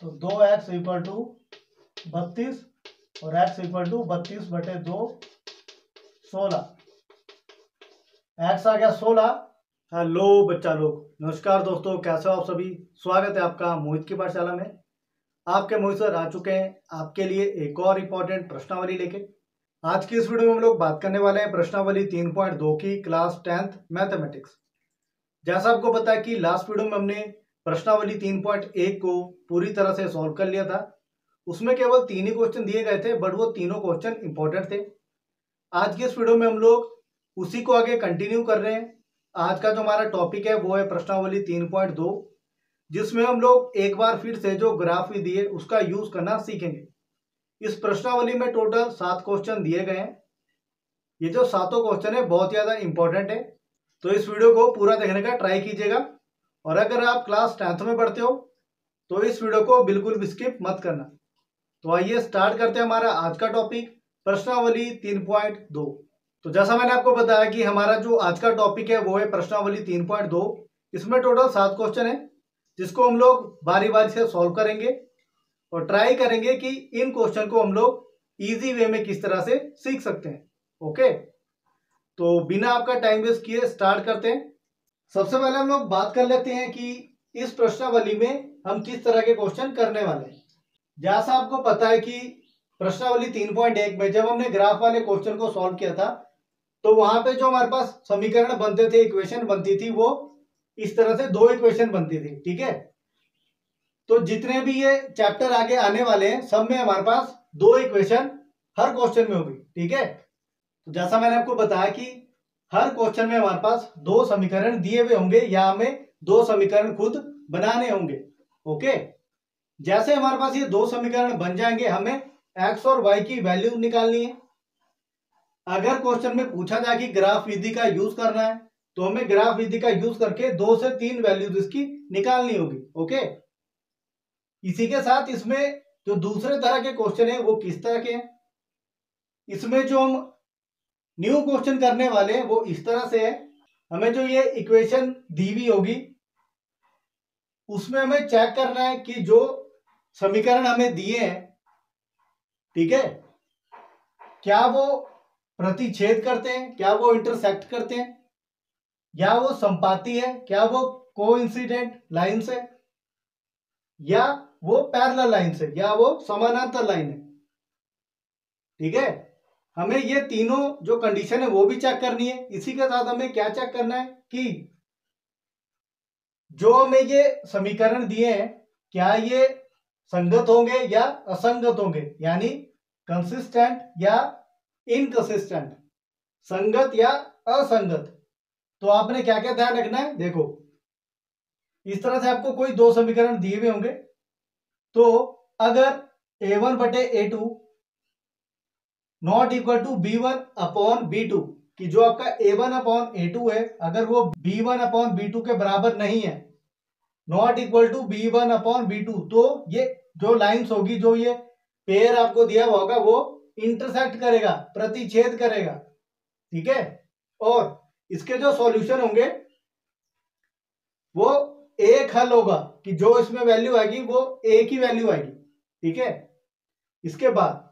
तो 2x equal to 32 और x equal to 32/2 16। x आ गया 16। हेलो बच्चा लोग, नमस्कार दोस्तों, कैसे हो आप सभी। स्वागत है आपका मोहित की पाठशाला में। आपके मोहित सर आ चुके हैं आपके लिए एक और इम्पोर्टेंट प्रश्नावली लेके। आज की इस वीडियो में हम लोग बात करने वाले हैं प्रश्नावली 3.2 की क्लास 10th मैथमेटिक्स। जैसा आपको पता है कि लास्ट वीडियो में हमने प्रश्नावली 3.1 को पूरी तरह से सॉल्व कर लिया था। उसमें केवल 3 ही क्वेश्चन दिए गए थे, बट वो तीनों क्वेश्चन इंपॉर्टेंट थे। आज की इस वीडियो में हम लोग उसी को आगे कंटिन्यू कर रहे हैं। आज का जो हमारा टॉपिक है वो है प्रश्नावली 3.2, जिसमें हम लोग एक बार फिर से जो ग्राफ विधि है उसका यूज करना सीखेंगे। इस प्रश्नावली में टोटल 7 क्वेश्चन दिए गए हैं। ये जो 7 क्वेश्चन है बहुत ज्यादा इंपॉर्टेंट है, तो इस वीडियो को पूरा देखने का ट्राई कीजिएगा। और अगर आप क्लास 10th में पढ़ते हो तो इस वीडियो को बिल्कुल भी स्किप मत करना। तो आइए स्टार्ट करते हैं हमारा आज का टॉपिक प्रश्नावली 3.2। तो जैसा मैंने आपको बताया कि हमारा जो आज का टॉपिक है वो है प्रश्नावली 3.2। इसमें टोटल 7 क्वेश्चन है, जिसको हम लोग बारी बारी से सॉल्व करेंगे और ट्राई करेंगे कि इन क्वेश्चन को हम लोग इजी वे में किस तरह से सीख सकते हैं। ओके, तो बिना आपका टाइम वेस्ट किए स्टार्ट करते हैं। सबसे पहले हम लोग बात कर लेते हैं कि इस प्रश्नावली में हम किस तरह के क्वेश्चन करने वाले हैं। जैसा आपको पता है कि प्रश्नावली 3.1 में जब हमने ग्राफ वाले क्वेश्चन को सॉल्व किया था तो वहां पे जो हमारे पास समीकरण बनते थे, इक्वेशन बनती थी, वो इस तरह से 2 इक्वेशन बनती थी। ठीक है, तो जितने भी ये चैप्टर आगे आने वाले हैं सब में हमारे पास 2 इक्वेशन हर क्वेश्चन में होगी। ठीक है, तो जैसा मैंने आपको बताया कि हर क्वेश्चन में हमारे पास 2 समीकरण दिए हुए होंगे या हमें 2 समीकरण खुद बनाने होंगे। ओके, जैसे हमारे पास ये 2 समीकरण बन जाएंगे, हमें x और y की वैल्यू निकालनी है। अगर क्वेश्चन में पूछा जाए कि ग्राफ विधि का यूज करना है तो हमें ग्राफ विधि का यूज करके 2 से 3 वैल्यूज इसकी निकालनी होगी। ओके, इसी के साथ इसमें जो दूसरे तरह के क्वेश्चन है वो किस तरह के हैं। इसमें जो हम न्यू क्वेश्चन करने वाले हैं वो इस तरह से है। हमें जो ये इक्वेशन दी हुई होगी उसमें हमें चेक करना है कि जो समीकरण हमें दिए हैं, ठीक है, क्या वो प्रतिच्छेद करते हैं, क्या वो इंटरसेक्ट करते हैं, या वो संपाती है, क्या वो कोइंसिडेंट लाइंस है, या वो पैरेलल लाइंस है, या वो समानांतर लाइन है। ठीक है, हमें ये तीनों जो कंडीशन है वो भी चेक करनी है। इसी के साथ हमें क्या चेक करना है कि जो हमें ये समीकरण दिए हैं क्या ये संगत होंगे या असंगत होंगे, यानी कंसिस्टेंट या इनकंसिस्टेंट, संगत या असंगत। तो आपने क्या क्या ध्यान रखना है, देखो इस तरह से आपको कोई 2 समीकरण दिए हुए होंगे, तो अगर a1/a2 not equal to b1/b2, कि जो आपका a1/a2 है अगर वो b1/b2 के बराबर नहीं है, नॉट इक्वल टू b1/b2, तो ये जो लाइंस होगी, जो ये पेयर आपको दिया हुआ होगा, वो इंटरसेक्ट करेगा, प्रतिच्छेद करेगा। ठीक है, और इसके जो सॉल्यूशन होंगे वो एक हल होगा कि जो इसमें वैल्यू आएगी वो एक ही वैल्यू आएगी। ठीक है, इसके बाद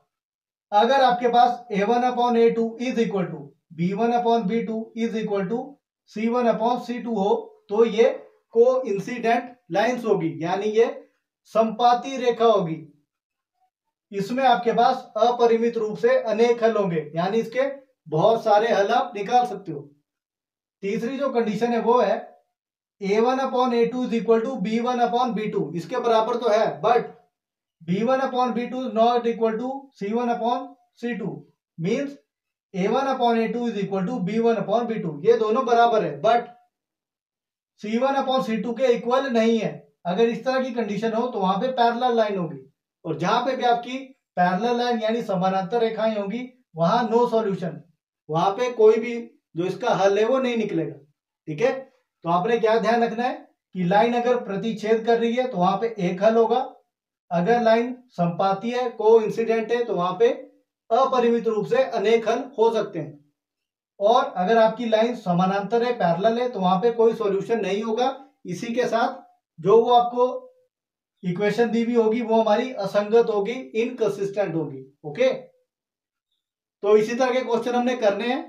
अगर आपके पास a1/a2 is equal to b1/b2 is equal to c1/c2 हो तो ये कोइंसिडेंट लाइंस होगी, यानी ये संपाती रेखा होगी। इसमें आपके पास अपरिमित रूप से अनेक हल होंगे, यानी इसके बहुत सारे हल आप निकाल सकते हो। तीसरी जो कंडीशन है वो है a1/a2 is equal to b1/b2, इसके बराबर तो है, but b1/b2 is not equal to c1/c2, means a1/a2 is equal to b1/b2, ये दोनों बराबर है बट c1/c2 के इक्वल नहीं है। अगर इस तरह की कंडीशन हो तो वहां पे पैरेलल लाइन होगी, और जहां पे भी आपकी पैरेलल लाइन यानी समानांतर रेखाएं होंगी वहां नो सॉल्यूशन, वहां पे कोई भी जो इसका हल है वो नहीं निकलेगा। ठीक है, तो आपने क्या ध्यान रखना है कि लाइन अगर प्रतिच्छेद कर रही है तो वहां पे एक हल होगा, अगर लाइन संपाती है, कोइंसिडेंट है, तो वहां पे अपरिमित रूप से अनेक हल हो सकते हैं, और अगर आपकी लाइन समानांतर है, पैरेलल है, तो वहां पे कोई सॉल्यूशन नहीं होगा। इसी के साथ जो वो आपको इक्वेशन दी हुई होगी वो हमारी असंगत होगी, इनकंसिस्टेंट होगी। ओके, तो इसी तरह के क्वेश्चन हमने करने हैं।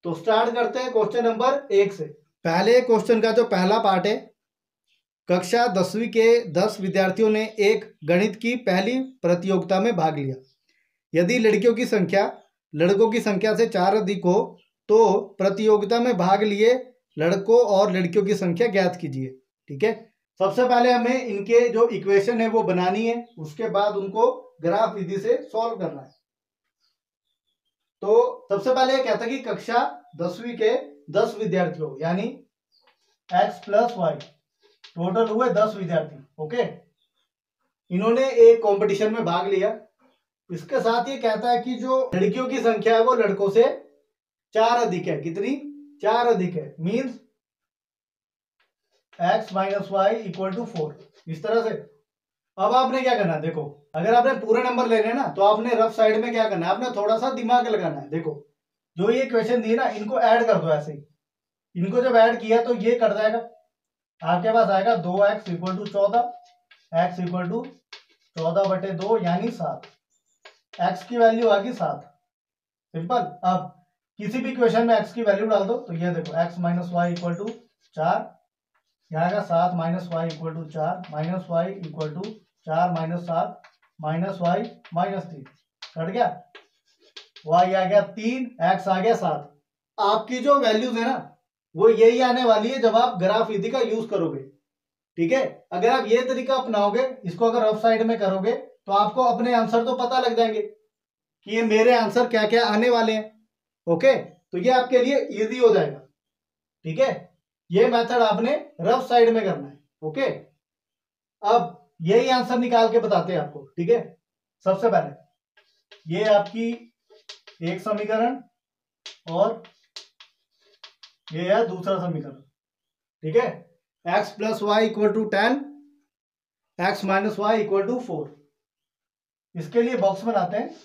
तो स्टार्ट करते हैं क्वेश्चन नंबर 1 से। पहले क्वेश्चन का जो पहला पार्ट है, कक्षा 10वीं के 10 विद्यार्थियों ने एक गणित की पहली प्रतियोगिता में भाग लिया। यदि लड़कियों की संख्या लड़कों की संख्या से 4 अधिक हो तो प्रतियोगिता में भाग लिए लड़कों और लड़कियों की संख्या ज्ञात कीजिए। ठीक है, सबसे पहले हमें इनके जो इक्वेशन है वो बनानी है, उसके बाद उनको ग्राफ विधि से सॉल्व करना है। तो सबसे पहले कहता है कि कक्षा 10वीं के 10 विद्यार्थियों यानी x प्लस वाई, टोटल हुए 10 विद्यार्थी। ओके, इन्होंने एक कंपटीशन में भाग लिया। इसके साथ ये कहता है कि जो लड़कियों की संख्या है वो लड़कों से 4 अधिक है। कितनी? 4 अधिक है। Means x minus y equal to 4। इस तरह से अब आपने क्या करना है, देखो अगर आपने पूरे नंबर लेने ना तो आपने रफ साइड में क्या करना है, आपने थोड़ा सा दिमाग लगाना है। देखो जो ये क्वेश्चन दिए ना इनको ऐड कर दो ऐसे ही। इनको जब ऐड किया तो ये कट जाएगा, आपके पास आएगा 2x equal to 14, x equal to 14/2 यानी 7। x की वैल्यू आ गई 7। सिंपल। अब किसी भी क्वेश्चन में x की वैल्यू डाल दो, तो ये देखो x minus y equal to 4, यहाँ आएगा 7 minus y equal to 4, minus y equal to 4 minus 7 minus y minus 3, cut गया। वाई आ गया 3, एक्स आ गया 7। आपकी जो वैल्यूज है ना वो यही आने वाली है जब आप ग्राफ विधि का यूज करोगे। ठीक है, अगर आप ये तरीका अपनाओगे, इसको अगर रफ साइड में करोगे तो आपको अपने आंसर तो पता लग जाएंगे कि ये मेरे आंसर क्या क्या आने वाले हैं। ओके, तो ये आपके लिए इजी हो जाएगा। ठीक है, ये मेथड आपने रफ साइड में करना है। ओके, अब यही आंसर निकाल के बताते हैं आपको। ठीक है, सबसे पहले ये आपकी एक समीकरण और ये है दूसरा समीकरण। ठीक है, x plus y equal to 10, x minus y equal to 4। इसके लिए बॉक्स बनाते हैं।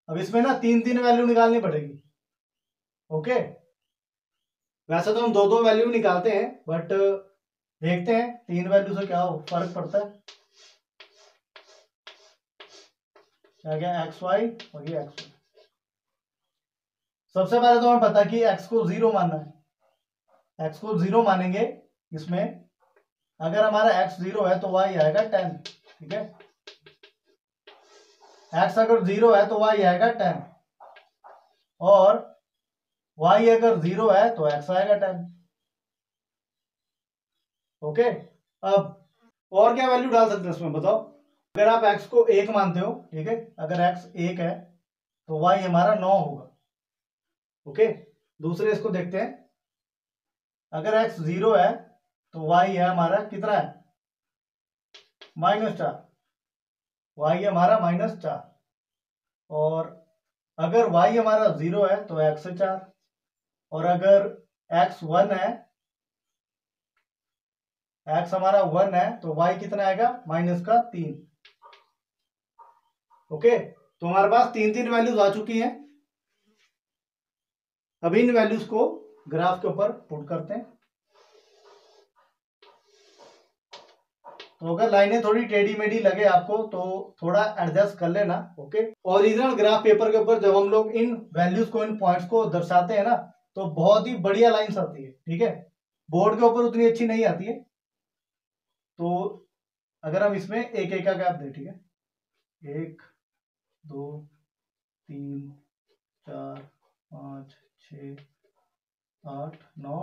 अब इसमें ना 3 वैल्यू निकालनी पड़ेगी। ओके, वैसे तो हम 2 वैल्यू निकालते हैं, बट देखते हैं 3 वैल्यू से क्या फर्क पड़ता है। क्या गया, एक्स वाई और ये एक्स वाई। सबसे पहले तो हमें पता है कि x को 0 मानना है। x को 0 मानेंगे इसमें, अगर हमारा x 0 है तो y आएगा 10। ठीक है, x अगर 0 है तो y आएगा 10, और y अगर 0 है तो x आएगा 10। ओके, अब और क्या वैल्यू डाल सकते हैं इसमें बताओ। अगर आप x को 1 मानते हो, ठीक है, अगर x 1 है तो y हमारा 9 होगा। ओके, दूसरे इसको देखते हैं। अगर x 0 है तो y है हमारा कितना है, -4। y है हमारा -4, और अगर y हमारा 0 है तो x 4, और अगर x 1 है, x हमारा 1 है तो y कितना आएगा, -3। ओके, तो हमारे पास 3 वैल्यूज आ चुकी हैं। अब इन वैल्यूज को ग्राफ के ऊपर पुट करते हैं। तो अगर लाइनें थोड़ी टेढ़ी मेढ़ी लगे आपको तो थोड़ा एडजस्ट कर लेना। ओके, ओरिजिनल ग्राफ पेपर के ऊपर जब हम लोग इन वैल्यूज को, इन पॉइंट्स को दर्शाते हैं ना तो बहुत ही बढ़िया लाइंस आती है। ठीक है, बोर्ड के ऊपर उतनी अच्छी नहीं आती है। तो अगर हम इसमें एक एक का गैप दें, ठीक है, 1 2 3 4 5 6 8 9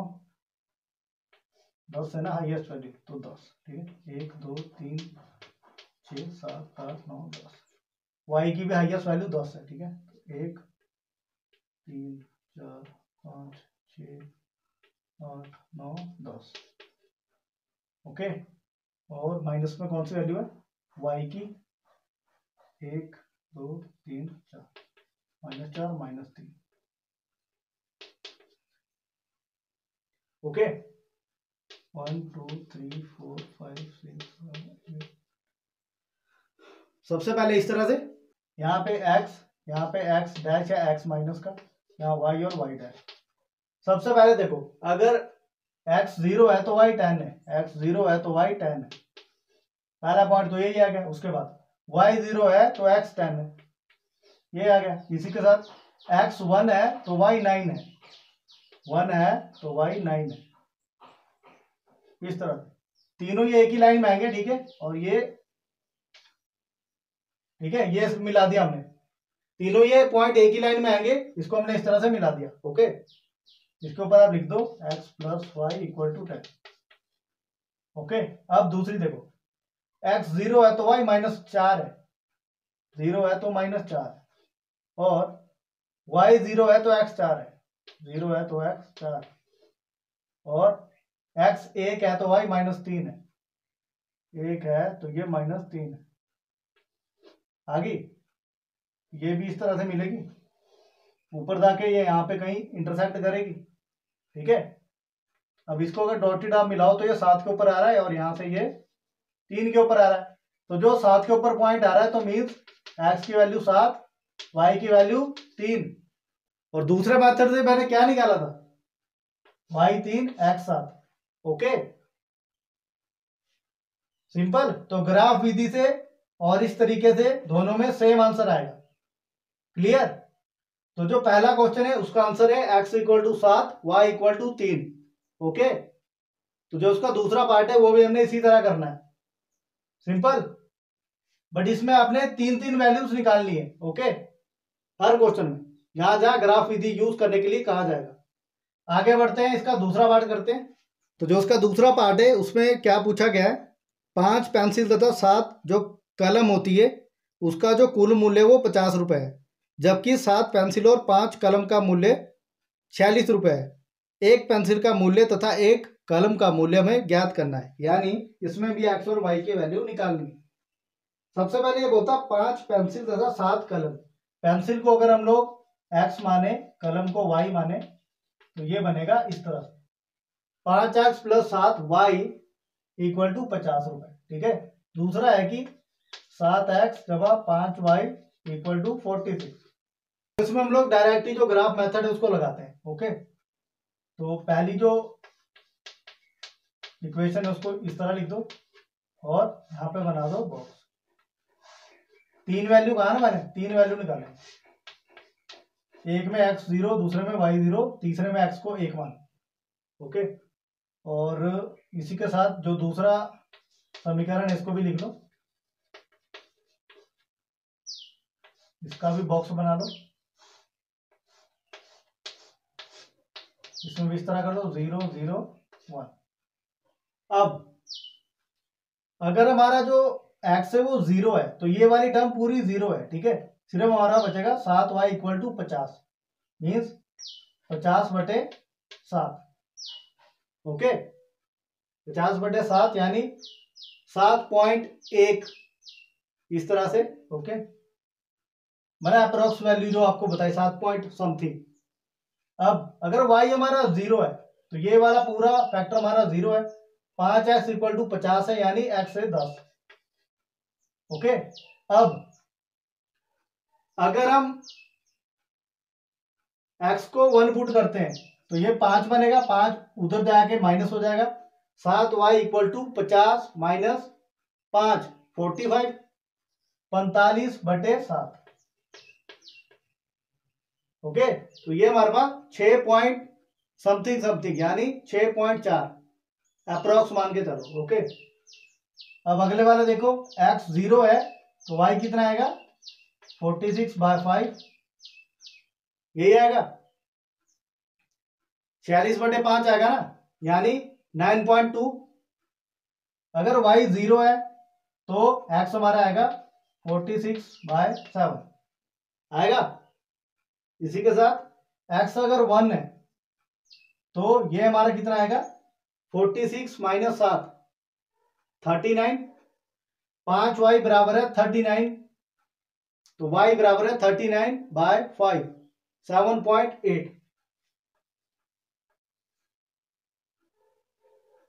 10 है ना हाईएस्ट वैल्यू, तो 10। ठीक है, 1 2 3 6 7 8 9 10। वाई की भी हाईएस्ट वैल्यू 10 है। ठीक है, 1 3 4 5 6 8 9 10। ओके, और माइनस में कौन सी वैल्यू है, वाई की 1 2 3 4, -4 -3। ओके, 1 2 3 4 5 6 7 8। सबसे पहले इस तरह से यहाँ पे x, यहाँ पे x डैश है x माइनस का, यहाँ y और y डैश। सबसे पहले देखो, अगर x 0 है तो y 10 है, x 0 है तो y 10 है। पहला पॉइंट तो यही आ गया। उसके बाद y 0 है तो x 10 है, ये आ गया। इसी के साथ x 1 है तो y 9 है, 1 है तो y 9 है। इस तरह तीनों ये एक ही लाइन में आएंगे, ठीक है। और ये ठीक है, ये मिला दिया हमने, तीनों ये पॉइंट एक ही लाइन में आएंगे, इसको हमने इस तरह से मिला दिया। ओके, इसके ऊपर आप लिख दो x plus y equal to 10। Okay, अब दूसरी देखो, x 0 है तो y -4 है, 0 है तो -4, और y 0 है तो x 4 है, 0 है तो x 4, और x 1 है तो y -3 है, 1 है तो ये -3 है। आगे ये भी इस तरह से मिलेगी, ऊपर जाके ये यहाँ पे कहीं इंटरसेक्ट करेगी, ठीक है। अब इसको अगर डॉटेड आप मिलाओ तो ये 7 के ऊपर आ रहा है, और यहाँ से ये 3 के ऊपर आ रहा है। तो जो 7 के ऊपर पॉइंट आ रहा है तो मीन्स x की वैल्यू 7, y की वैल्यू 3। और दूसरे मेथड से मैंने क्या निकाला था, y 3 x 7। Okay, simple. तो ग्राफ विधि से और इस तरीके से दोनों में सेम आंसर आएगा। क्लियर। तो जो पहला क्वेश्चन है उसका आंसर है x equal to 7, y equal to 3। Okay, तो जो उसका दूसरा पार्ट है वो भी हमने इसी तरह करना है, सिंपल। बट इसमें आपने 3 वैल्यूज निकालनी है। ओके, हर क्वेश्चन में जहां जहां ग्राफ विधि यूज करने के लिए कहा जाएगा। आगे बढ़ते हैं, इसका दूसरा पार्ट करते हैं। तो जो उसका दूसरा पार्ट है उसमें क्या पूछा गया है, 5 पेंसिल तथा 7 जो कलम होती है उसका जो कुल मूल्य वो 50 रुपए है, जबकि 7 पेंसिल और 5 कलम का मूल्य 46 रुपए है। एक पेंसिल का मूल्य तथा एक कलम का मूल्य हमें ज्ञात करना है, यानी इसमें भी एक्स और वाई की वैल्यू निकालनी है। सबसे पहले ये बोलता 5 पेंसिल तथा 7 कलम। पेंसिल को अगर हम लोग एक्स माने, कलम को वाई माने, तो ये बनेगा इस तरह से, 5x plus 7y equal to 50 रुपए, ठीक है। दूसरा है कि 7x जमा 5y इक्वल टू 46। इसमें हम लोग डायरेक्टली जो ग्राफ मेथड है उसको लगाते हैं। ओके, तो पहली जो इक्वेशन है उसको इस तरह लिख दो और यहाँ पे बना दो बॉक्स। 3 वैल्यू कहा ना मैंने, 3 वैल्यू निकाले, एक में x 0, दूसरे में y 0, तीसरे में x को 1 मान। ओके, और इसी के साथ जो दूसरा समीकरण है इसको भी लिख लो, इसका भी बॉक्स बना दो, इसमें भी इस तरह कर दो 0 0 1। अब अगर हमारा जो x है वो 0 है तो ये वाली टर्म पूरी 0 है, ठीक है। सिर्फ हमारा बचेगा 7y equal to 50, means 50/7। Okay, 50/7 यानी 7.1 इस तरह से। ओके, मैंने अप्रोक्स वैल्यू जो आपको बताई 7 पॉइंट समथिंग। अब अगर y हमारा 0 है तो ये वाला पूरा फैक्टर हमारा 0 है, 5x इक्वल टू 50 है, यानी x है 10। ओके, अब अगर हम x को 1 पुट करते हैं तो ये 5 बनेगा, 5 उधर जाके माइनस हो जाएगा, 7y equal to 50 minus 5 45, 45/7। Okay, तो ये हमारे पास 6 पॉइंट समथिंग समथिंग यानी 6.4 अप्रोक्स मान के चलो। ओके, अब अगले वाला देखो, x 0 है तो y कितना आएगा, 46/5, यही आएगा, 46/5 आएगा ना, यानी 9.2। अगर y 0 है तो x हमारा आएगा 46/7 आएगा। इसी के साथ x अगर 1 है तो ये हमारा कितना आएगा, 46 माइनस 7 39, 5y बराबर है 39, तो y बराबर है 39/5 7.8।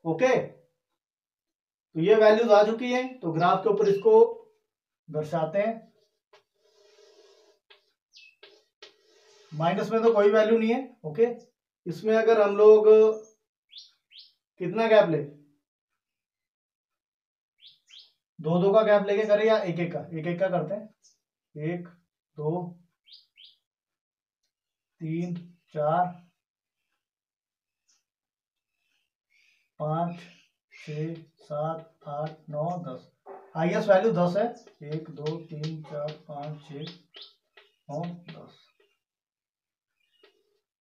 ओके, तो ये वैल्यूज आ चुकी हैं, तो ग्राफ के ऊपर इसको दर्शाते हैं। माइनस में तो कोई वैल्यू नहीं है। ओके, इसमें अगर हम लोग कितना गैप ले, दो दो का गैप लेके करे या एक एक का, एक एक का करते हैं, 1 2 3 4 5 6 7 8 9 10। हाईएस्ट वैल्यू 10 है, 1 2 3 4 5 6 9 10।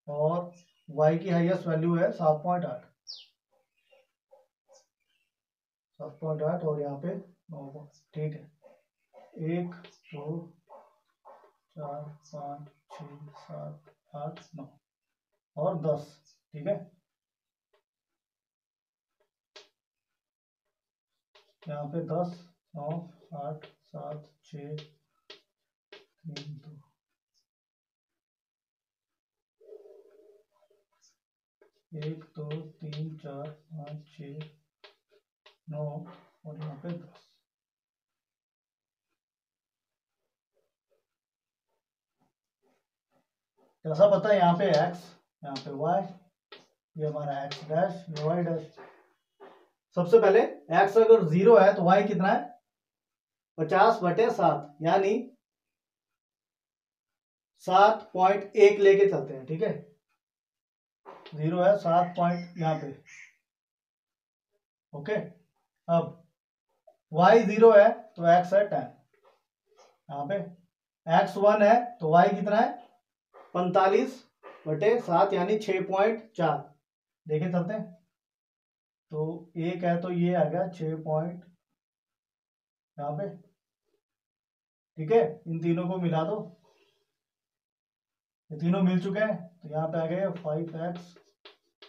और y की हाईएस्ट वैल्यू है 7.8, 7.8 और यहाँ पे 9। ठीक है, 1 2 4 5 6 7 8 9 और 10। ठीक है, यहाँ पे 10 9 8 7 6 3 2 1 2 3 4 5 6 9 और यहाँ पे 10। जैसा पता है यहाँ पे x, यहाँ पे y, ये हमारा x डैश, ये y डैश। सबसे पहले x अगर 0 है तो y कितना है, 50/7 यानी 7.1 लेके चलते हैं। ठीक है, 0 है 7 पॉइंट यहाँ पे। ओके, अब y 0 है तो x है 10, यहाँ पे x 1 है तो y कितना है, 45/7 यानी 6.4 देखे चलते हैं। तो एक है तो ये आ गया 6 पॉइंट यहाँ पे। ठीक है, इन तीनों को मिला दो, ये तीनों मिल चुके हैं तो यहाँ पे आ गए 5x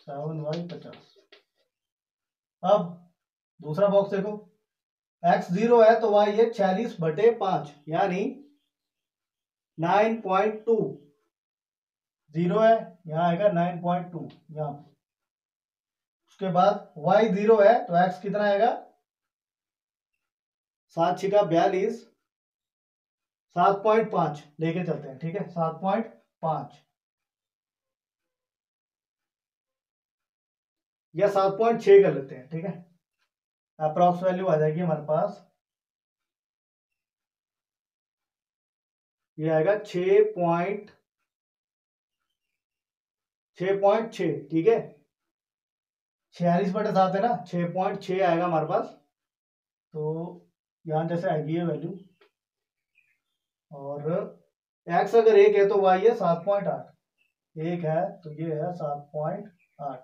7y 50। अब दूसरा बॉक्स देखो, x 0 है तो y है 46/5 यानी 9.2। 0 है यहाँ आएगा 9.2 यहाँ पे। उसके बाद y 0 है तो x कितना आएगा, 7 छिका 42, 7.5 लेके चलते हैं। ठीक है, 7.5 या 7.6 कर लेते हैं। ठीक है, अप्रॉक्स वैल्यू आ जाएगी हमारे पास, ये आएगा 6.6। ठीक है, 46/7 है ना, 6.6 आएगा हमारे पास। तो यहां जैसे आएगी ये वैल्यू, और x अगर 1 है तो y है 7.8, 1 है तो ये है 7.8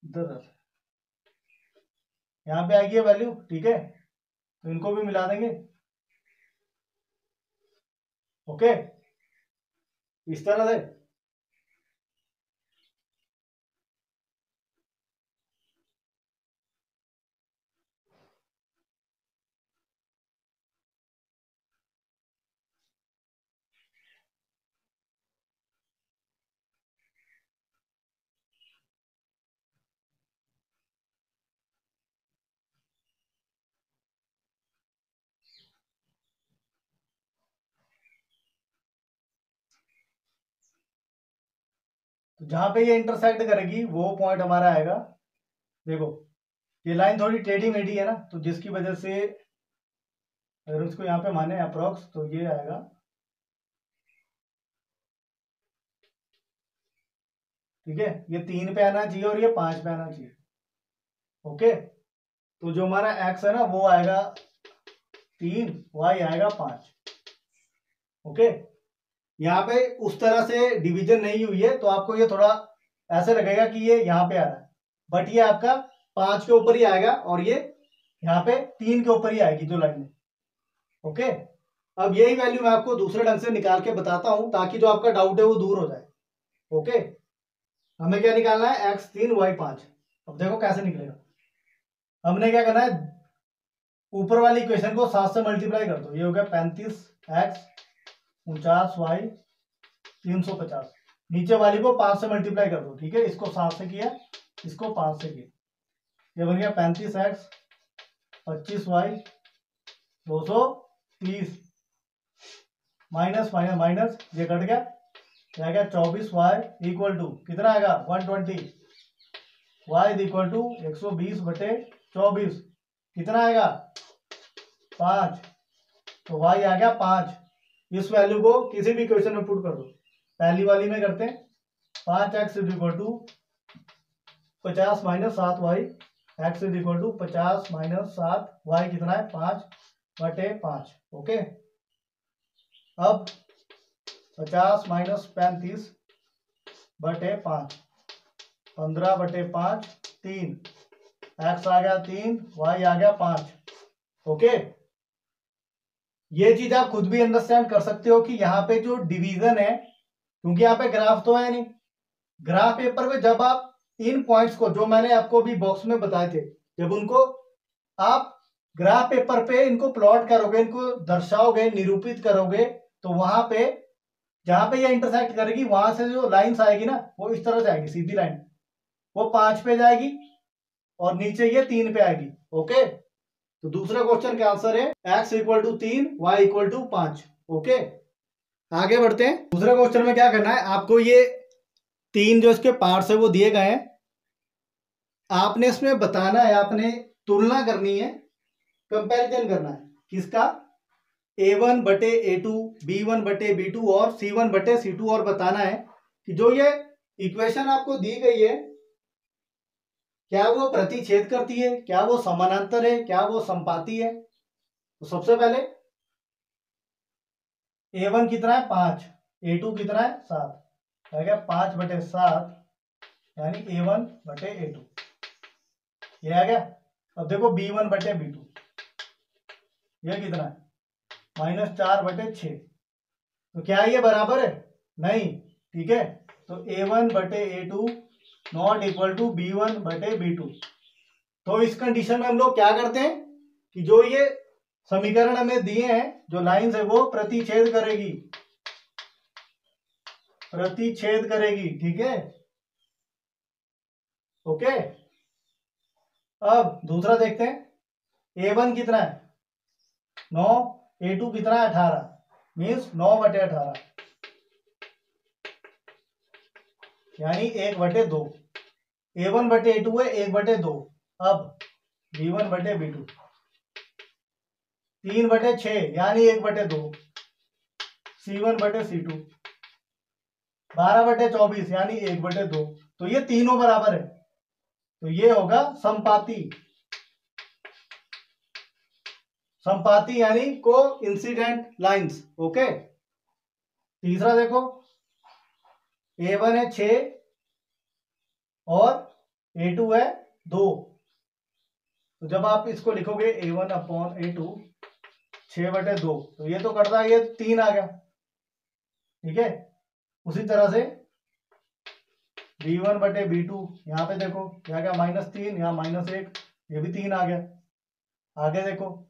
इधर, यहाँ पे आएगी ये वैल्यू। ठीक है, तो इनको भी मिला देंगे। ओके, इस तरह से। तो जहां पे ये इंटरसेक्ट करेगी वो पॉइंट हमारा आएगा, देखो ये लाइन थोड़ी टेढ़ी मेढ़ी है ना, तो जिसकी वजह से अगर उसको यहाँ पे माने अप्रोक्स तो ये आएगा। ठीक है, ये 3 पे आना चाहिए और ये 5 पे आना चाहिए। ओके, तो जो हमारा x है ना वो आएगा 3, y आएगा 5। ओके, यहाँ पे उस तरह से डिवीजन नहीं हुई है तो आपको ये थोड़ा ऐसे लगेगा कि ये यहाँ पे आ रहा है, बट ये आपका 5 के ऊपर ही आएगा और ये यहाँ पे 3 के ऊपर ही आएगी जो लाइन है। ओके, अब यही वैल्यू मैं आपको दूसरे ढंग से निकाल के बताता हूं ताकि जो आपका डाउट है वो दूर हो जाए। ओके, हमें क्या निकालना है, x 3 y 5। अब देखो कैसे निकलेगा, हमने क्या करना है, ऊपर वाली इक्वेशन को 7 से मल्टीप्लाई कर दो, ये हो गया 35x 49y 350। नीचे वाली को 5 से मल्टीप्लाई कर दो। ठीक है, इसको 7 से किया, इसको 5 से किया, ये बन गया 35x 25y 230, minus minus minus ये कट गया, क्या गया 24y इक्वल टू कितना आएगा 120। y इज इक्वल टू 120/24 कितना आएगा 5। तो y आ गया 5। इस वैल्यू को किसी भी क्वेश्चन में पुट कर दो। पहली वाली में करते हैं 5x is equal to 50 - 7y, x is equal to 50 - 7y कितना है 5/5। ओके, अब 50 - 35/5 15/5 3, x आ गया 3, y आ गया 5। ओके, ये चीज आप खुद भी अंडरस्टैंड कर सकते हो कि यहाँ पे जो डिवीजन है, क्योंकि यहाँ पे ग्राफ तो है नहीं, ग्राफ पेपर में जब आप इन पॉइंट्स को जो मैंने आपको अभी बॉक्स में बताए थे, जब उनको आप ग्राफ पेपर पे इनको प्लॉट करोगे, इनको दर्शाओगे, निरूपित करोगे, तो वहां पे जहां पे ये इंटरसेक्ट करेगी वहां से जो लाइंस आएगी ना वो इस तरह से आएगी, सीधी लाइन वो 5 पे जाएगी और नीचे ये 3 पे आएगी। ओके, तो दूसरे क्वेश्चन का आंसर है x equal to 3, y equal to 5। Okay, आगे बढ़ते हैं। दूसरे क्वेश्चन में क्या करना है, आपको ये 3 जो इसके पार्ट्स है वो दिए गए हैं, आपने इसमें बताना है, आपने तुलना करनी है, कंपैरिजन करना है किसका, a1/a2, b1/b2 और c1/c2, और बताना है कि जो ये इक्वेशन आपको दी गई है क्या वो प्रतिच्छेद करती है, क्या वो समानांतर है, क्या वो समपाती है। तो सबसे पहले a1 कितना है 5, a2 कितना है 7, आ गया 5/7 यानी a1/a2, ये आ गया। अब देखो b1/b2 ये कितना है -4/6, तो क्या ये बराबर है, नहीं, ठीक है। तो a1/a2 not equal to b1/b2। तो इस कंडीशन में हम लोग क्या करते हैं कि जो ये समीकरण हमें दिए हैं, जो लाइंस है वो प्रतिच्छेद करेगी, प्रतिच्छेद करेगी, ठीक है। ओके, अब दूसरा देखते हैं, a1 कितना है 9, a2 कितना है 18, मीन्स 9/18 यानी 1/2, a1/a2 है 1/2। अब b1/b2 3/6 यानी 1/2, c1/c2 12/24 यानी 1/2। तो ये तीनों बराबर है, तो ये होगा संपाती, संपाती यानी को इंसिडेंट लाइंस। ओके, तीसरा देखो, a1 है 6 और a2 है 2, तो जब आप इसको लिखोगे a1/a2 6/2, तो ये तो करता है, ये 3 आ गया, ठीक है। उसी तरह से b1/b2 यहाँ पे देखो क्या गया -3, यहाँ -1, ये भी 3 आ गया। आगे देखो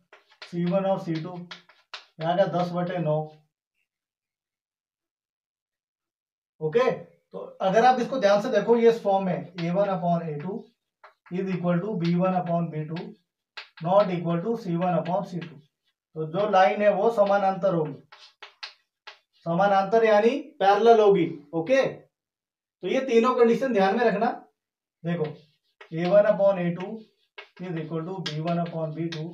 c1 और c2 यहाँ गया 10/9। ओके, तो अगर आप इसको ध्यान से देखो, ये इस फॉर्म में a1/a2 is equal to b1/b2 not equal to c1/c2। तो जो लाइन है वो समानांतर होगी, समानांतर यानी पैरेलल होगी। ओके, तो ये तीनों कंडीशन ध्यान में रखना। देखो a1/a2 is equal to b1/b2,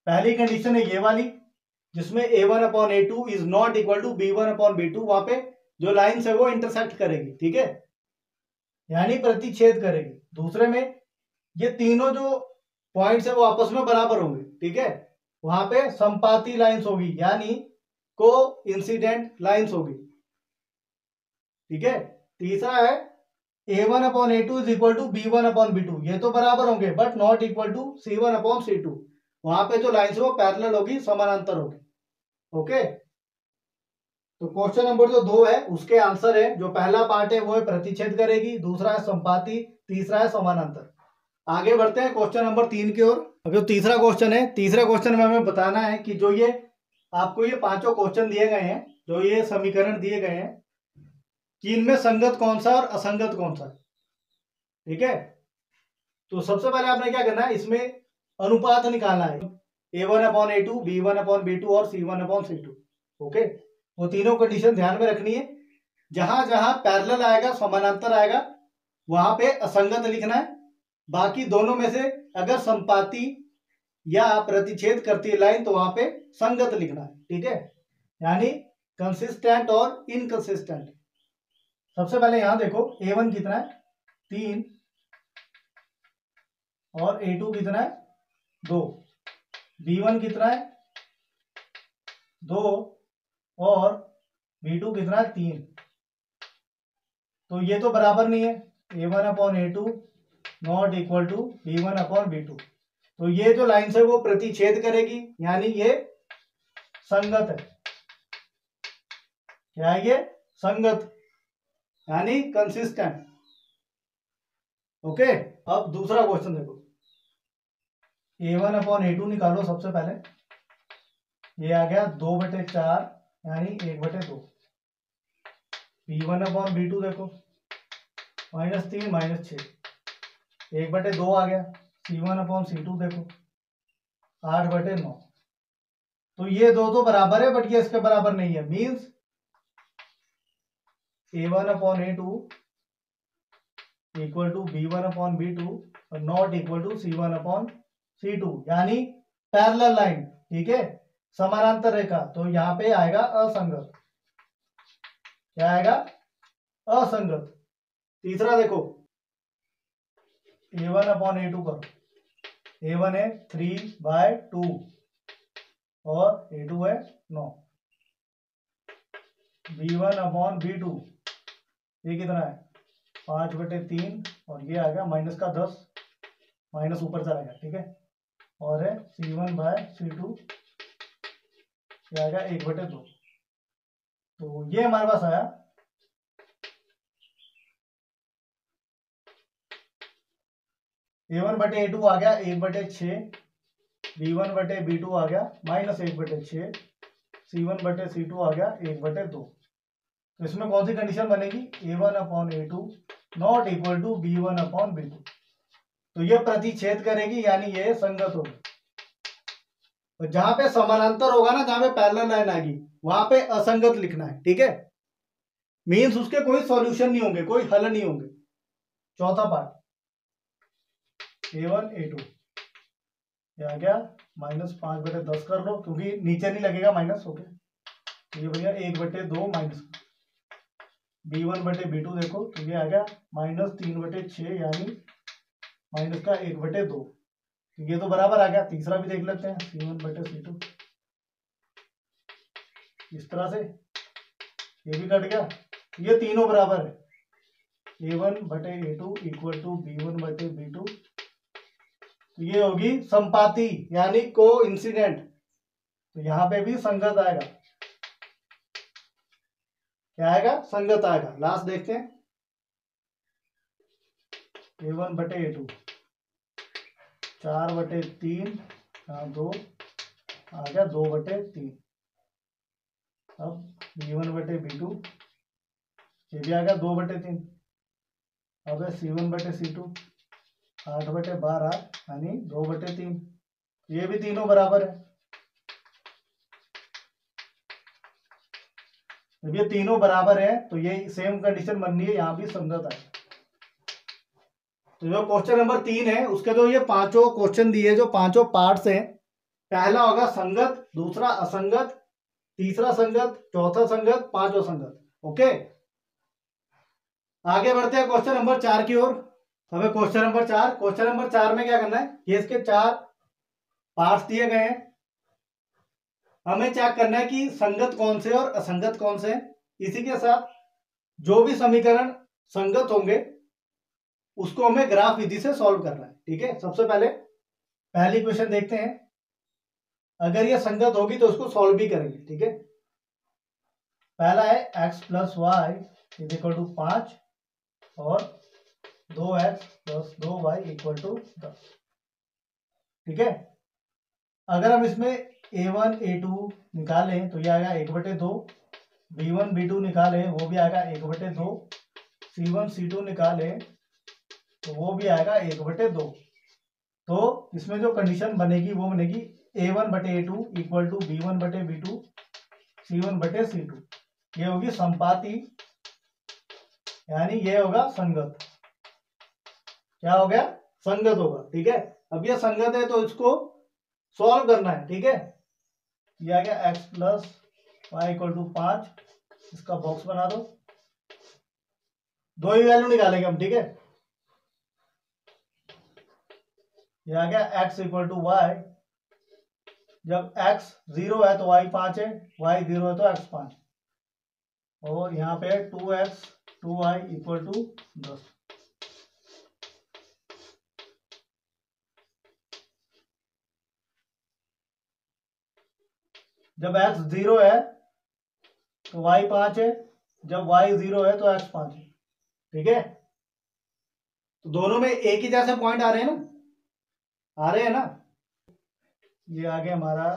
पहली कंडीशन है ये वाली जिसमें a1/a2 is not equal to b1/b2, वहां पे जो लाइंस है वो इंटरसेक्ट करेगी, ठीक है, यानी प्रतिच्छेद करेगी। दूसरे में ये तीनों जो पॉइंट्स है वो आपस में बराबर होंगे, ठीक है, वहां पे संपाती लाइंस होगी यानी को इंसिडेंट लाइंस होगी, ठीक है। तीसरा है a1/a2 is equal to b1/b2, ये तो बराबर होंगे but not equal to c1/c2, वहां पे जो लाइंस है वो पैरेलल होगी, समानांतर होगी। ओके, तो क्वेश्चन नंबर जो 2 है उसके आंसर है, जो पहला पार्ट है वो है प्रतिच्छेद करेगी, दूसरा है संपाती, तीसरा है समानांतर। आगे बढ़ते हैं क्वेश्चन नंबर 3 की ओर। अब जो तीसरा क्वेश्चन है, तीसरे क्वेश्चन में हमें बताना है कि जो ये आपको ये पांचों क्वेश्चन दिए गए हैं, जो ये समीकरण दिए गए हैं, कि इनमें संगत कौन सा और असंगत कौन सा, ठीक है। तो सबसे पहले आपने क्या करना है, इसमें अनुपात निकालना है, a1/a2, b1/b2 और c1/c2। ओके, वो तीनों कंडीशन ध्यान में रखनी है, जहां जहां पैरेलल आएगा, समानांतर आएगा, वहां पे असंगत लिखना है। बाकी दोनों में से अगर संपाती या प्रतिच्छेद करती है लाइन तो वहां पे संगत लिखना है। ठीक है, यानी कंसिस्टेंट और इनकंसिस्टेंट। सबसे पहले यहां देखो A1 कितना है 3 और A2 कितना है 2, B1 कितना है 2 और B2 कितना है 3। तो ये तो बराबर नहीं है, A1/A2 not equal to B1/B2। तो ये जो लाइन है वो प्रतिच्छेद करेगी, यानी ये संगत है। क्या है ये? संगत, यानी कंसिस्टेंट। ओके, अब दूसरा क्वेश्चन देखो, A1/A2 निकालो। सबसे पहले ये आ गया 2/4 यानी 1/2। B1/B2 देखो -3 -6 1/2 आ गया। C1/C2 देखो 8/9। तो ये दो बराबर है, बट ये इसके बराबर नहीं है। Means A1/A2 equal to B1/B2 और नॉट इक्वल टू C1/C2, यानी पैरेलल लाइन। ठीक है, समानांतर रेखा। तो यहां पे आएगा असंगत। क्या आएगा? असंगत। तीसरा देखो A1/A2 करो। A1 है 3/2 और A2 है 9। B1/B2 ये कितना है 5/3 और ये आ गया -10, माइनस ऊपर चला गया। ठीक है, और है C1/C2 ये आ गया 1/2। तो ये हमारे पास आया A1/A2 आ गया 1/6, B1/B2 आ गया -1/6, C1/C2 आ गया 1/2। तो इसमें कौन सी कंडीशन बनेगी? A1/A2 not equal to B1/B2। तो ये प्रतिच्छेद करेगी, यानी ये संगत होगी। तो जहां पे समानांतर होगा ना, जहां पे पैरेलल लाइन आएगी, वहां पे असंगत लिखना है। ठीक है, मींस उसके कोई सॉल्यूशन नहीं होंगे, कोई हल नहीं होंगे। चौथा पार्ट A1/A2 ये आ गया -5/10 कर लो, क्योंकि नीचे नहीं लगेगा माइनस। हो गया ये भैया 1/2 माइनस। B1/B2 देखो तो ये आ गया -3/6 यानी माइनस का 1/2। ये तो बराबर आ गया। तीसरा भी देख लेते हैं C1/C2, इस तरह से ये भी कट गया। ये तीनों बराबर है। A1/A2 equal to B1/B2। तो ये होगी संपाती, यानी को इंसिडेंट। तो यहां पे भी संगत आएगा। क्या आएगा? संगत आएगा। लास्ट देखते हैं A1/A2 4/3 2 आ गया 2/3। अब B1/B2 ये भी आ गया 2/3। अब है C1/C2 8/12 यानी 2/3। ये भी तीनों बराबर है। जब ये तीनों बराबर है तो ये सेम कंडीशन बन रही है, यहां भी संगत है। तो जो क्वेश्चन नंबर 3 है उसके जो ये पांचों क्वेश्चन दिए, जो पांचों पार्ट्स हैं, पहला होगा संगत, दूसरा असंगत, तीसरा संगत, चौथा संगत, पांचवा संगत। ओके, आगे बढ़ते हैं क्वेश्चन नंबर 4 की ओर। हमें क्वेश्चन नंबर 4 में क्या करना है, ये इसके 4 पार्ट्स दिए गए हैं। हमें चेक करना है कि संगत कौन से और असंगत कौन से हैं। इसी के साथ जो भी समीकरण संगत होंगे उसको हमें ग्राफ विधि से सॉल्व करना है। ठीक है, सबसे पहले पहली क्वेश्चन देखते हैं। अगर ये संगत होगी तो उसको सॉल्व भी करेंगे। ठीक है, पहला है x + y = 5 और 2x + 2y = 10। ठीक है, अगर हम इसमें A1 A2 निकालें तो ये आएगा 1/2, B1 B2 निकालें वो भी आएगा 1/2, C1 C2 निकालें तो वो भी आएगा 1/2। तो इसमें जो कंडीशन बनेगी वो बनेगी A1/A2 equal to B1/B2 C1/C2। ये होगी संपाती, यानी ये होगा संगत। क्या हो गया, संगत होगा। ठीक है, अब ये संगत है तो इसको सॉल्व करना है। ठीक है, ये आ गया x plus y equal to 5, इसका बॉक्स बना दो, दो ही वैल्यू निकालेंगे हम। ठीक है, ये आ गया x इक्वल टू वाई, जब x 0 है तो y 5 है, y 0 है तो x 5, और यहाँ पे 2x 2y इक्वल टू 10। जब x 0 है तो y 5 है, जब y 0 है तो x 5 है। ठीक है, तो दोनों में एक ही जैसे पॉइंट आ रहे हैं ना, आ रहे हैं ना। ये आ गया हमारा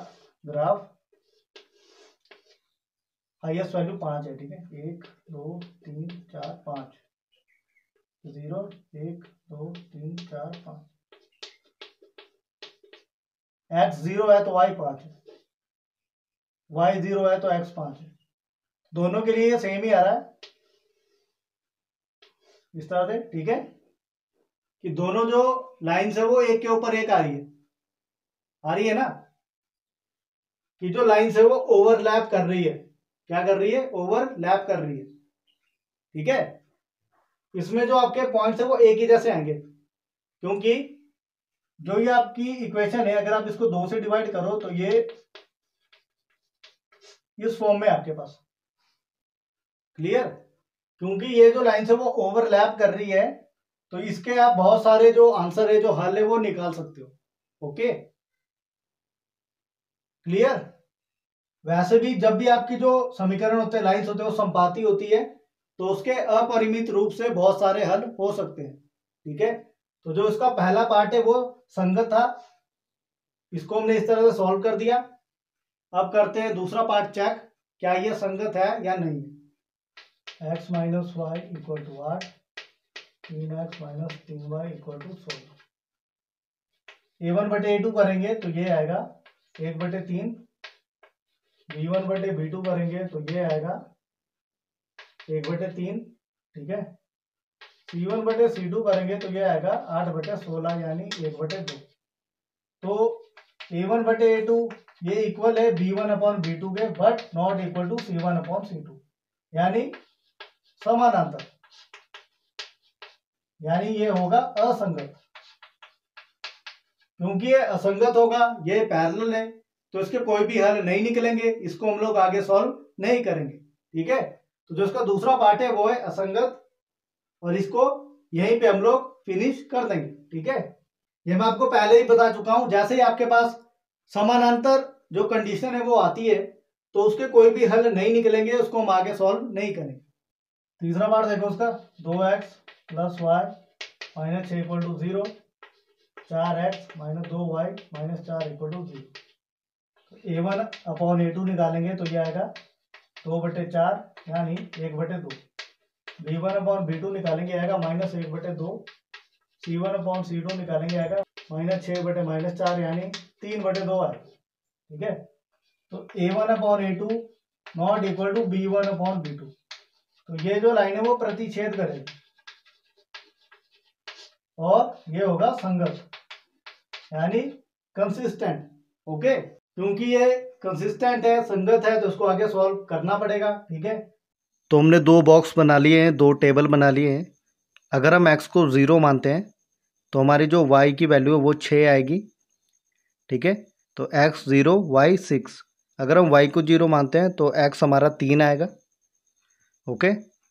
ग्राफ, हाईएस्ट वैल्यू 5 है। ठीक है, 1 2 3 4 5, 0 1 2 3 4 5, x 0 है तो y 5 है, y 0 है तो x 5 है। दोनों के लिए सेम ही आ रहा है इस तरह से। ठीक है, कि दोनों जो लाइन्स है वो एक के ऊपर एक आ रही है ना, कि जो लाइन्स है वो ओवरलैप कर रही है। क्या कर रही है, ओवरलैप कर रही है। ठीक है, इसमें जो आपके पॉइंट्स है वो एक ही जैसे आएंगे, क्योंकि जो ये आपकी इक्वेशन है, अगर आप इसको 2 से डिवाइड करो तो ये इस फॉर्म में आपके पास। क्लियर, क्योंकि ये जो लाइन्स है वो ओवरलैप कर रही है, तो इसके आप बहुत सारे जो आंसर है, जो हल है, वो निकाल सकते हो। Okay, clear. वैसे भी जब भी आपकी जो समीकरण होते हैं, लाइन्स होते हैं, वो संपाती होती है, तो उसके अपरिमित रूप से बहुत सारे हल हो सकते हैं। ठीक है, तो जो इसका पहला पार्ट है वो संगत था, इसको हमने इस तरह से सॉल्व कर दिया। अब करते हैं दूसरा पार्ट चेक, क्या ये संगत है या नहीं है। x minus y equal to 8, 3x minus 3y equal to 16। a1/a2 करेंगे तो ये आएगा 1/3, b1/b2 करेंगे तो ये आएगा 1/3। ठीक है, c1/c2 करेंगे तो ये आएगा 8/16 यानी 1/2। तो a1/a2 ये इक्वल है b1/b2 के, but not equal to c1/c2, यानी समानांतर, यानी ये होगा असंगत। क्योंकि ये असंगत होगा, ये पैरेलल है, तो इसके कोई भी हल नहीं निकलेंगे, इसको हम लोग आगे सॉल्व नहीं करेंगे। ठीक है, तो जो इसका दूसरा पार्ट है वो है असंगत, और इसको यहीं पे हम लोग फिनिश कर देंगे। ठीक है, ये मैं आपको पहले ही बता चुका हूं, जैसे ही आपके पास समानांतर जो कंडीशन है वो आती है, तो उसके कोई भी हल नहीं निकलेंगे, उसको हम आगे सॉल्व नहीं करेंगे। तीसरा पार्ट देखो उसका, 2x plus y minus 6 equal to 0, 4x minus 2y minus 4 equal to 0। a1/a2 निकालेंगे तो ये आएगा 2/4 यानी 1/2। b1/b2 निकालेंगे आएगा माइनस 1/2। c1/c2 निकालेंगे आएगा माइनस 6/-4 यानी 3/2 आएगा। ठीक है, तो a1/a2 not equal to b1/b2, तो ये जो लाइन है वो प्रतिच्छेद करेगी और ये होगा संगत, यानी कंसिस्टेंट। ओके, क्योंकि ये कंसिस्टेंट है, संगत है, तो इसको आगे सॉल्व करना पड़ेगा। ठीक है, तो हमने दो बॉक्स बना लिए हैं, दो टेबल बना लिए हैं। अगर हम x को 0 मानते हैं तो हमारी जो y की वैल्यू है वो 6 आएगी। ठीक है, तो x 0 y 6। अगर हम y को 0 मानते हैं तो x हमारा 3 आएगा। ओके,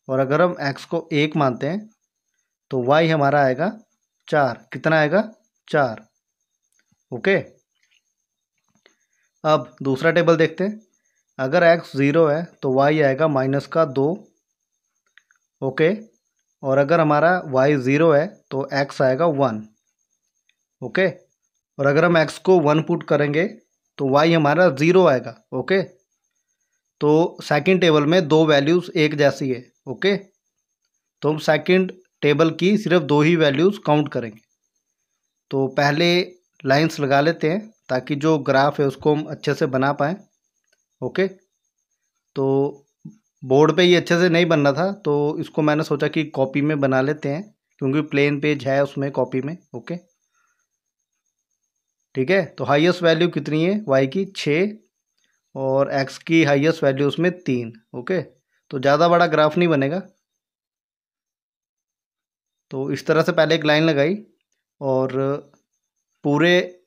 और अगर हम x को 1 मानते हैं तो y हमारा आएगा 4। कितना आएगा, 4। ओके, अब दूसरा टेबल देखते हैं। अगर x 0 है तो y आएगा -2। ओके, और अगर हमारा y 0 है तो x आएगा 1। ओके, और अगर हम x को 1 पुट करेंगे तो y हमारा 0 आएगा। ओके, तो सेकंड टेबल में दो वैल्यूज़ एक जैसी है। ओके, तो हम सेकंड टेबल की सिर्फ दो ही वैल्यूज़ काउंट करेंगे। तो पहले लाइंस लगा लेते हैं ताकि जो ग्राफ है उसको हम अच्छे से बना पाएँ। ओके, तो बोर्ड पे ये अच्छे से नहीं बन रहा था, तो इसको मैंने सोचा कि कॉपी में बना लेते हैं, क्योंकि प्लेन पेज है उसमें कॉपी में। ओके, ठीक है। तो हाईएस्ट वैल्यू कितनी है वाई की? 6, और एक्स की हाईएस्ट वैल्यू उसमें 3। ओके, तो ज़्यादा बड़ा ग्राफ नहीं बनेगा। तो इस तरह से पहले एक लाइन लगाई और पूरे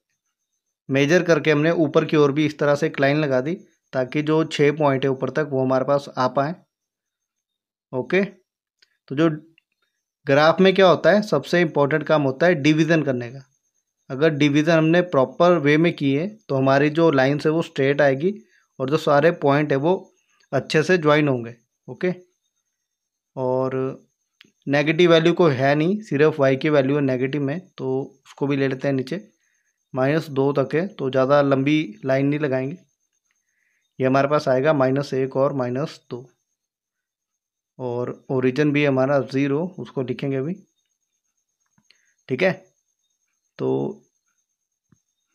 मेजर करके हमने ऊपर की ओर भी इस तरह से एक लाइन लगा दी, ताकि जो 6 पॉइंट है ऊपर तक वो हमारे पास आ पाए। ओके, तो जो ग्राफ में क्या होता है, सबसे इम्पोर्टेंट काम होता है डिवीज़न करने का। अगर डिवीज़न हमने प्रॉपर वे में की है तो हमारी जो लाइन्स है वो स्ट्रेट आएगी और जो सारे पॉइंट है वो अच्छे से ज्वाइन होंगे। ओके, और नेगेटिव वैल्यू को है नहीं, सिर्फ वाई की वैल्यू है नेगेटिव में, तो उसको भी ले लेते हैं नीचे। -2 तक है, तो ज़्यादा लंबी लाइन नहीं लगाएंगे। ये हमारे पास आएगा -1 और -2, और ओरिजिन भी हमारा 0, उसको लिखेंगे अभी। ठीक है, तो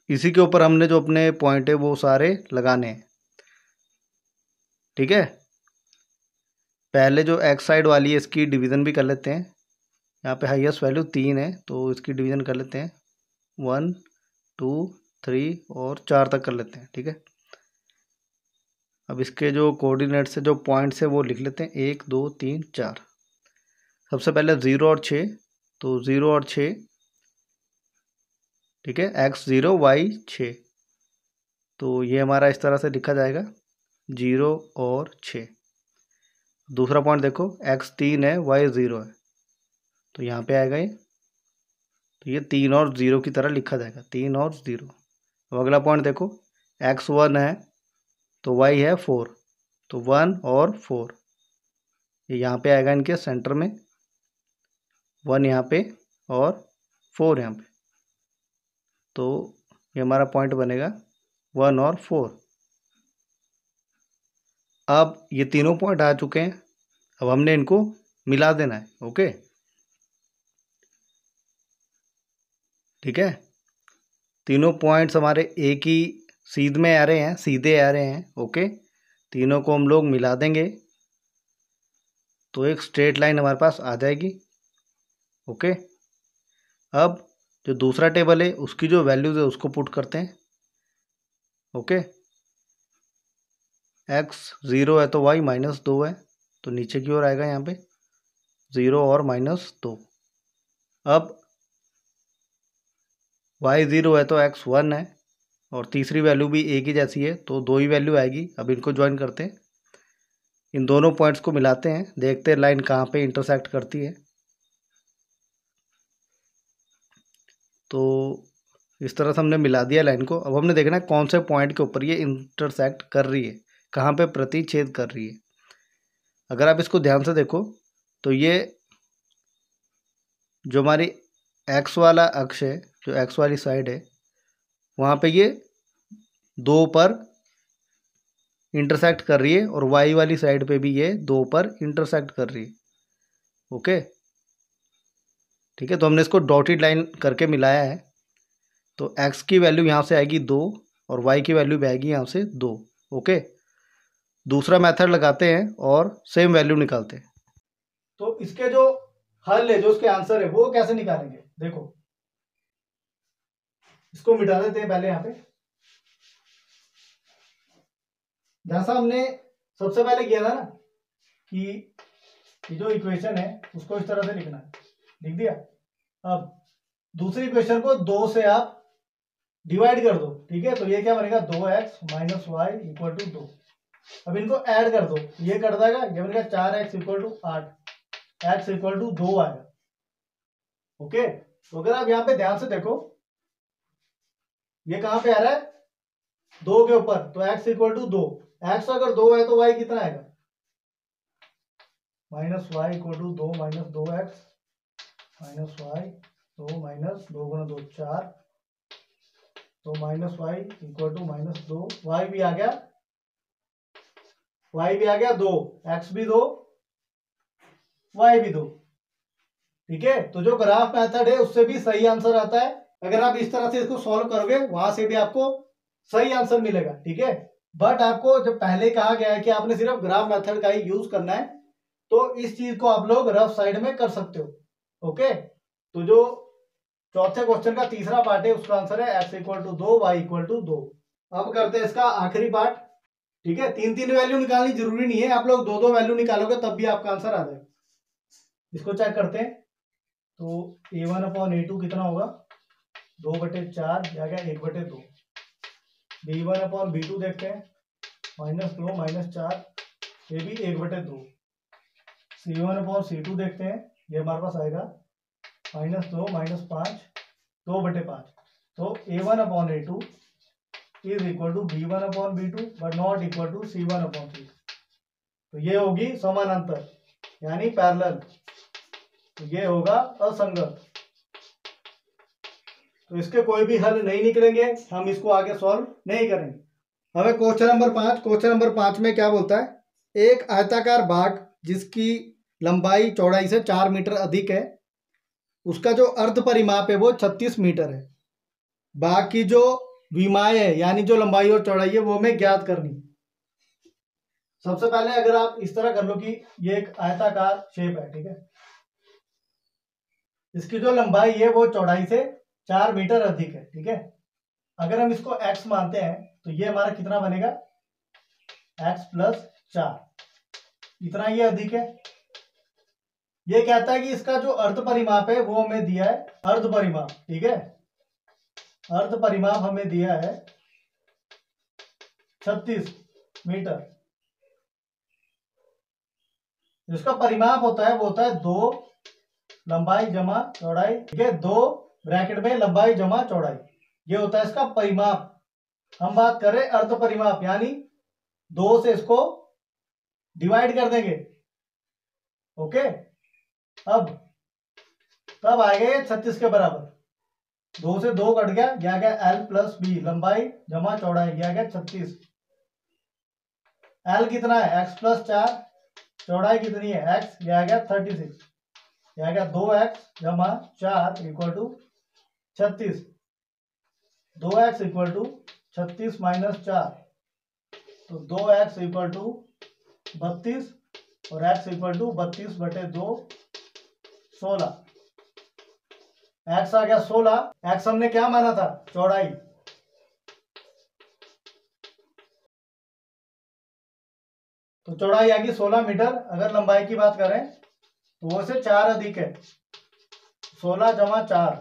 इसी के ऊपर हमने जो अपने पॉइंट है वो सारे लगाने हैं। ठीक है, पहले जो एक्स साइड वाली है इसकी डिवीज़न भी कर लेते हैं। यहाँ पे हाईएस्ट वैल्यू 3 है, तो इसकी डिवीज़न कर लेते हैं। 1, 2, 3 और 4 तक कर लेते हैं। ठीक है, अब इसके जो कोऑर्डिनेट्स है, जो पॉइंट्स है वो लिख लेते हैं। 1, 2, 3, 4। सबसे पहले 0 और 6, तो 0 और 6, ठीक है, x0 y6, तो ये हमारा इस तरह से लिखा जाएगा 0 और 6। दूसरा पॉइंट देखो, x3 है y0 है, तो यहाँ पे आएगा ये, तो ये 3 और 0 की तरह लिखा जाएगा, 3 और 0। अब अगला पॉइंट देखो, x1 है तो y है 4, तो 1 और 4, ये यहाँ पे आएगा इनके सेंटर में, 1 यहाँ पे और 4 यहाँ पे, तो ये हमारा पॉइंट बनेगा 1 और 4। अब ये तीनों पॉइंट आ चुके हैं, अब हमने इनको मिला देना है। ओके, ठीक है, तीनों पॉइंट्स हमारे एक ही सीध में आ रहे हैं, सीधे आ रहे हैं। ओके, तीनों को हम लोग मिला देंगे तो एक स्ट्रेट लाइन हमारे पास आ जाएगी। ओके, अब जो दूसरा टेबल है उसकी जो वैल्यूज है उसको पुट करते हैं। ओके, x0 है तो y -2 है, तो नीचे की ओर आएगा यहाँ पे 0 और -2। अब y0 है तो x1 है, और तीसरी वैल्यू भी एक ही जैसी है, तो 2 ही वैल्यू आएगी। अब इनको ज्वाइन करते हैं, इन दोनों पॉइंट्स को मिलाते हैं, देखते हैं लाइन कहाँ पे इंटरसेक्ट करती है। तो इस तरह से हमने मिला दिया लाइन को। अब हमने देखना है कौन से पॉइंट के ऊपर ये इंटरसेक्ट कर रही है, कहाँ पे प्रतिच्छेद कर रही है। अगर आप इसको ध्यान से देखो तो ये जो हमारी एक्स वाला अक्ष है, जो एक्स वाली साइड है, वहाँ पे ये 2 पर इंटरसेक्ट कर रही है, और वाई वाली साइड पे भी ये 2 पर इंटरसेक्ट कर रही है। ओके, ठीक है, तो हमने इसको डॉटेड लाइन करके मिलाया है, तो x की वैल्यू यहाँ से आएगी 2 और y की वैल्यू भी आएगी यहाँ से 2। ओके, दूसरा मेथड लगाते हैं और सेम वैल्यू निकालते हैं। तो इसके जो हल है, जो उसके आंसर है, वो कैसे निकालेंगे? देखो, इसको मिटा देते हैं पहले। यहाँ पे जैसा हमने सबसे पहले किया था ना, कि ये जो इक्वेशन है उसको इस तरह से लिखना है, लिख दिया। अब दूसरी इक्वेशन को 2 से आप डिवाइड कर दो। ठीक है, तो ये क्या बनेगा, 2x - y = 2। अब इनको ऐड कर दो, ये कट जाएगा, ये बनेगा 4x = 8, x = 2 आएगा। ओके, तो अगर आप यहाँ पे ध्यान से देखो, ये कहां पे आ रहा है, 2 के ऊपर, तो x = 2। x अगर 2 है तो y कितना आएगा, -y = 2 - 2x -y 2 - 2 2 × 2 4, तो -y = -2, y भी आ गया, 2, x भी 2, y भी 2। ठीक है, तो जो ग्राफ मेथड है उससे भी सही आंसर आता है। अगर आप इस तरह से इसको सॉल्व करोगे, वहां से भी आपको सही आंसर मिलेगा। ठीक है, बट आपको जब पहले कहा गया है कि आपने सिर्फ ग्राफ मेथड का ही यूज करना है, तो इस चीज को आप लोग रफ साइड में कर सकते हो। ओके, तो जो चौथे क्वेश्चन का तीसरा पार्ट है उसका आंसर है x equal to 2, y equal to 2। अब करते हैं इसका आखिरी पार्ट। ठीक है, 3 वैल्यू निकालनी जरूरी नहीं है, आप लोग 2 वैल्यू निकालोगे तब भी आपका आंसर आ जाएगा। इसको चेक करते हैं। तो a1/a2 कितना होगा, 2/4 या क्या 1/2। b1/b2 देखते हैं, -2 -4, ये भी 1/2। c1/c2 देखते हैं, ये हमारे पास आएगा -2 -5, 2/5। तो a1/a2 is equal to b1/b2 but not equal to c1/c2। तो ये होगी समानांतर यानी पैरेलल, तो ये होगा असंगत। तो इसके कोई भी हल नहीं निकलेंगे, हम इसको आगे सॉल्व नहीं करेंगे। हमें क्वेश्चन नंबर 5 में क्या बोलता है, एक आयताकार भाग जिसकी लंबाई चौड़ाई से 4 मीटर अधिक है, उसका जो अर्ध परिमाप है वो 36 मीटर है। भाग की जो विमाएं है यानी जो लंबाई और चौड़ाई है वो हमें ज्ञात करनी। सबसे पहले अगर आप इस तरह कर लो कि ये एक आयताकार शेप है, ठीक है, इसकी जो लंबाई है वो चौड़ाई से 4 मीटर अधिक है। ठीक है, अगर हम इसको x मानते हैं तो ये हमारा कितना बनेगा, x + 4, इतना ये अधिक है। ये कहता है कि इसका जो अर्ध परिमाप है वो हमें दिया है, अर्ध परिमाप। ठीक है, अर्ध परिमाप हमें दिया है 36 मीटर। जिसका परिमाप होता है वो होता है 2 लंबाई जमा चौड़ाई। ठीक है, 2 ब्रैकेट में लंबाई जमा चौड़ाई, ये होता है इसका परिमाप। हम बात कर रहे हैं अर्ध परिमाप, यानी 2 से इसको डिवाइड कर देंगे। ओके, अब तब आएगा ये 36 के बराबर। 2 से 2 कट गया, यह आ गया l + b, लंबाई जमा चौड़ाई, यह आ गया 36। l कितना है, x + 4, चौड़ाई कितनी है x, यह आ गया 36, यह आ गया 2x जमा 4 equal to 36। 2x equal to 36 - 4, तो 2x इक्वल टू 32 और x इक्वल टू 32/2, 16। x आ गया 16। x हमने क्या माना था, चौड़ाई। तो चौड़ाई आ गई 16 मीटर। अगर लंबाई की बात करें तो वो से 4 अधिक है, 16 जमा 4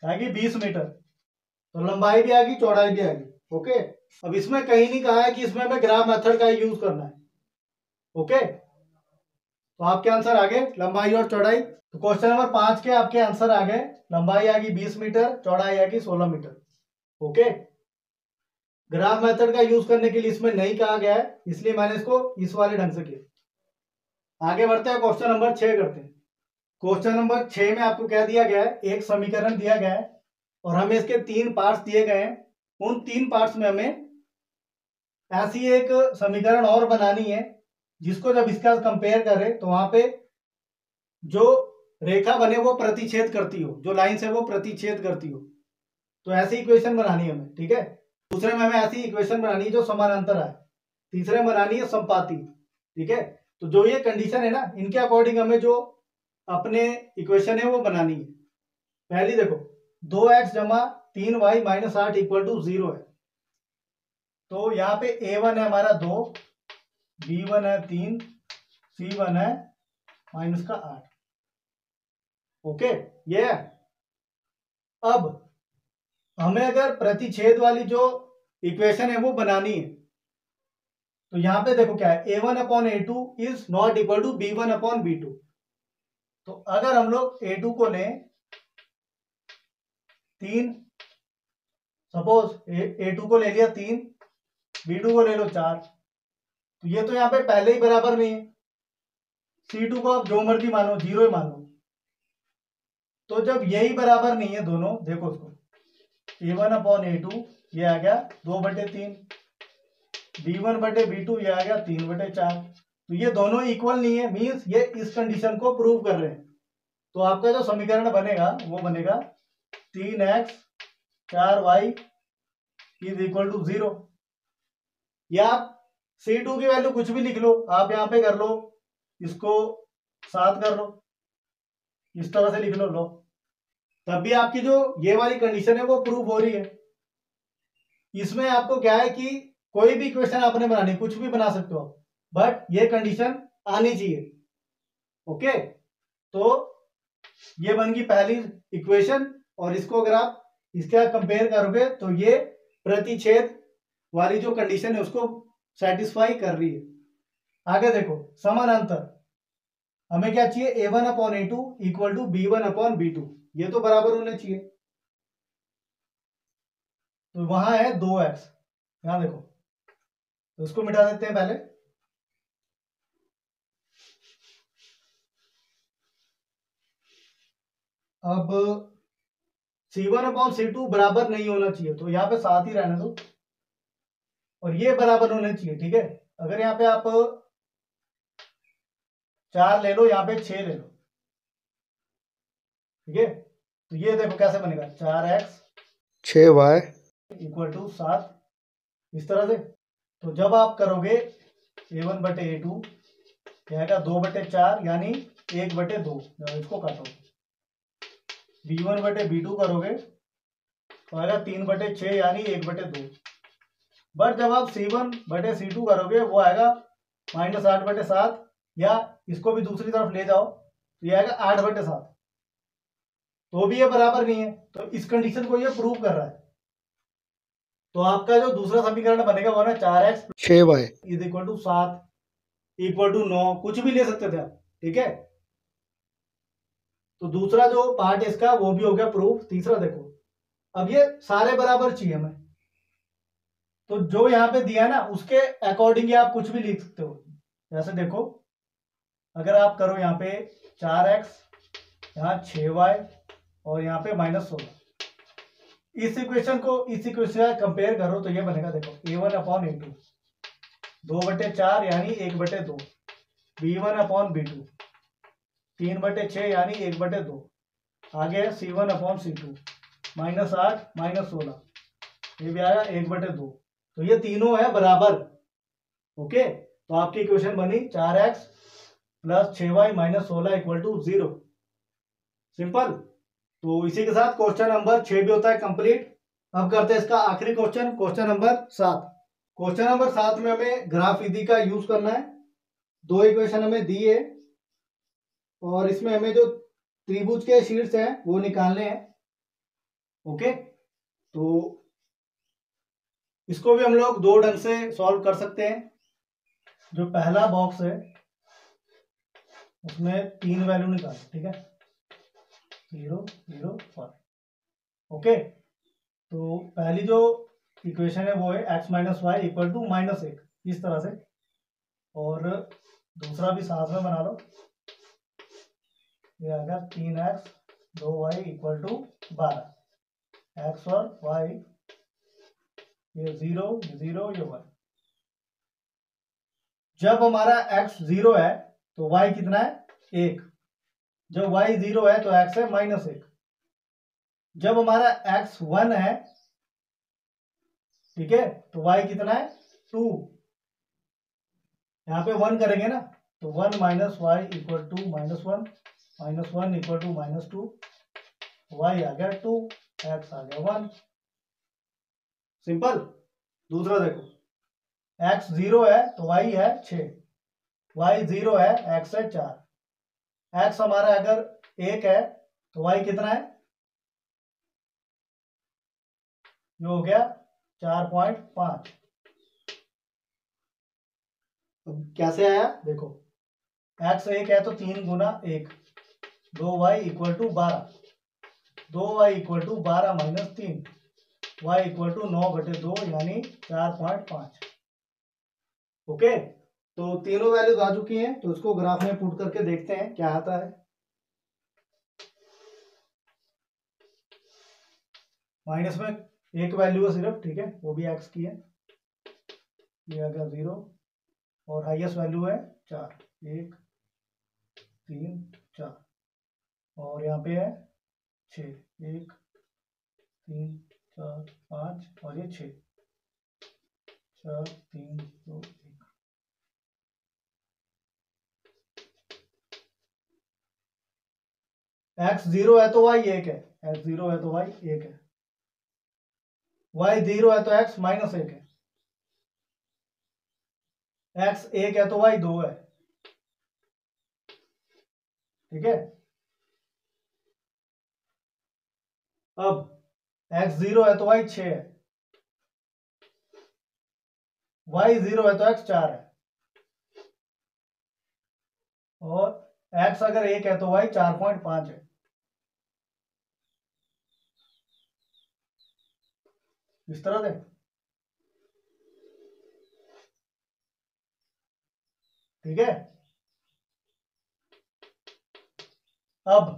आएगी 20 मीटर। तो लंबाई भी आ गई, चौड़ाई भी आ गई। ओके, अब इसमें कहीं नहीं कहा है कि इसमें हमें ग्राफ मेथड का यूज करना है। ओके, तो आपके आंसर आ गए लंबाई और चौड़ाई। तो क्वेश्चन नंबर 5 के आपके आंसर आ गए, लंबाई आ गई 20 मीटर, चौड़ाई आ गई 16 मीटर। ओके, ग्राफ मेथड का यूज करने के लिए इसमें नहीं कहा गया है, इसलिए मैंने इसको इस वाले ढंग से किया। आगे बढ़ते हैं, क्वेश्चन नंबर 6 करते हैं। क्वेश्चन नंबर 6 में आपको क्या दिया गया है, एक समीकरण दिया गया है और हमें इसके 3 पार्ट्स दिए गए हैं। उन 3 पार्ट्स में हमें ऐसी एक समीकरण और बनानी है जिसको जब इसका कंपेयर करें तो वहां पे जो रेखा बने वो प्रतिच्छेद करती हो, जो लाइन से वो प्रतिच्छेद करती हो। तो ऐसी इक्वेशन बनानी है हमें। ठीक है, दूसरे में हमें ऐसी इक्वेशन बनानी है जो समानांतर है, तीसरे में बनानी है समपाती। ठीक है, तो जो ये कंडीशन है ना, इनके अकॉर्डिंग हमें जो अपने इक्वेशन है वो बनानी है। पहली देखो, 2x जमा 3y - 8 इक्वल टू 0 है। तो यहाँ पे a1 है हमारा 2, b1 है 3, c1 है -8। ओके, ये है। अब हमें अगर प्रतिच्छेद वाली जो इक्वेशन है वो बनानी है तो यहां पे देखो क्या है, a1/a2 is not equal to b1/b2। तो अगर हम लोग a2 को लें 3, सपोज a2 को ले लिया 3, b2 को ले लो 4, तो ये तो यहाँ पे पहले ही बराबर नहीं है। c2 को आप जो मर्जी मानो, 0 ही मान लो। तो जब यही बराबर नहीं है दोनों, देखो उसको, a1/a2 ये आ गया 2/3, b1/b2 ये आ गया 3/4। तो ये दोनों इक्वल नहीं है, मींस ये इस कंडीशन को प्रूव कर रहे हैं। तो आपका जो समीकरण बनेगा वो बनेगा 3x 4y is equal to 0। या आप c2 की वैल्यू कुछ भी लिख लो, आप यहाँ पे कर लो, इसको 7 कर लो, इस तरह से लिख लो। तब भी आपकी जो ये वाली कंडीशन है वो प्रूव हो रही है। इसमें आपको क्या है कि कोई भी इक्वेशन आपने बनानी, कुछ भी बना सकते हो, बट ये कंडीशन आनी चाहिए। ओके, तो ये बन गई पहली इक्वेशन, और इसको अगर आप इसका कंपेयर करोगे तो ये प्रतिच्छेद वाली जो कंडीशन है उसको सेटिस्फाई कर रही है। आगे देखो, समानांतर हमें क्या चाहिए, a1/a2 इक्वल टू b1/b2, ये तो बराबर होने चाहिए। तो वहां है 2x, यहां देखो, तो इसको मिटा देते हैं पहले। अब c1/c2 बराबर नहीं होना चाहिए, तो यहां पे साथ ही रहने दो, और ये बराबर होने चाहिए। ठीक है, अगर यहाँ पे आप 4 ले लो, यहाँ पे 6 ले लो। ठीक है, तो ये देखो कैसे बनेगा, 4x 6y इक्वल टू 7, इस तरह से। तो जब आप करोगे a1/a2 आएगा 2/4 यानी 1/2, जब इसको काटो b1/b2 करोगे तो आएगा 3/6 यानी 1/2। बट जब आप c1/c2 करोगे वो आएगा -8/7, या इसको भी दूसरी तरफ ले जाओ तो ये आएगा 8/7, तो भी ये बराबर नहीं है। तो इस कंडीशन को ये प्रूव कर रहा है। तो आपका जो दूसरा समीकरण बनेगा वो ना 4x 6y is equal to 7 equal to 9, कुछ भी ले सकते थे आप। ठीक है, तो दूसरा जो पार्ट है इसका वो भी हो गया प्रूफ। तीसरा देखो, अब ये सारे बराबर चाहिए हमें, तो जो यहाँ पे दिया है ना उसके अकॉर्डिंग आप कुछ भी लिख सकते हो। जैसे देखो, अगर आप करो यहाँ पे 4x, यहाँ 6y, और यहाँ पे -16, इस इक्वेशन को इस इक्वेशन का कंपेयर करो तो ये बनेगा, देखो a1/a2 2/4 यानी 1/2, b1/b2 3/6 यानी 1/2, आगे है c1/c2 -8 -16, ये भी आया 1/2, तो ये तीनों है बराबर। ओके, तो आपकी इक्वेशन बनी 4x + 6y - 16 equal to 0। Simple. तो इसी के साथ क्वेश्चन नंबर 6 भी होता है कंप्लीट। अब करते हैं इसका आखिरी question, question number 7। Question number 7 में हमें ग्राफ विधि का यूज करना है। दो इक्वेशन हमें दी है, और इसमें हमें जो त्रिभुज के शीर्ष हैं वो निकालने हैं। ओके, तो इसको भी हम लोग दो ढंग से सॉल्व कर सकते हैं। जो पहला बॉक्स है उसमें 3 वैल्यू निकाल, ठीक है, 0 0 1। ओके, तो पहली जो इक्वेशन है वो है x - y इक्वल टू -1, इस तरह से। और दूसरा भी साथ में बना लो, ये आ गया 3x 2y equal to 12, x और y ये 0 0 ये 1। जब हमारा x 0 है तो y कितना है 1, जब y 0 है तो x है -1। जब हमारा x 1 है, ठीक है, तो y कितना है 2, यहाँ पे 1 करेंगे ना, तो 1 - y equal to -1 -1 equal to -2, y आ गया 2, x आ गया 1। सिंपल। दूसरा देखो, x 0 है तो y है 6, y 0 है, x है 4, x हमारा अगर 1 है तो y कितना है, ये हो गया 4.5। अब कैसे आया देखो, x 1 है तो 3 गुना 1, 2y equal to 12, 2y equal to 12 - 3, y equal to 9/2 यानी 4.5। ओके, तो तीनों वैल्यूज आ चुकी हैं, तो इसको ग्राफ में पुट करके देखते हैं क्या आता है। माइनस में एक वैल्यू है सिर्फ, ठीक है, वो भी x की है, ये आ गया 0, और हाईएस्ट वैल्यू है 4, 1 3 4, और यहाँ पे है 6, 1 3 4 5, और ये 6 4 3 2 1। एक्स 0 है तो वाई 1 है, एक्स 0 है तो वाई 1 है, वाई 0 है तो एक्स -1 है, एक्स 1 है तो वाई 2 है। ठीक है, अब एक्स 0 है तो वाई 6 है, वाई 0 है तो एक्स 4 है, और एक्स अगर 1 है तो वाई 4.5 है। इस तरह से। ठीक है, अब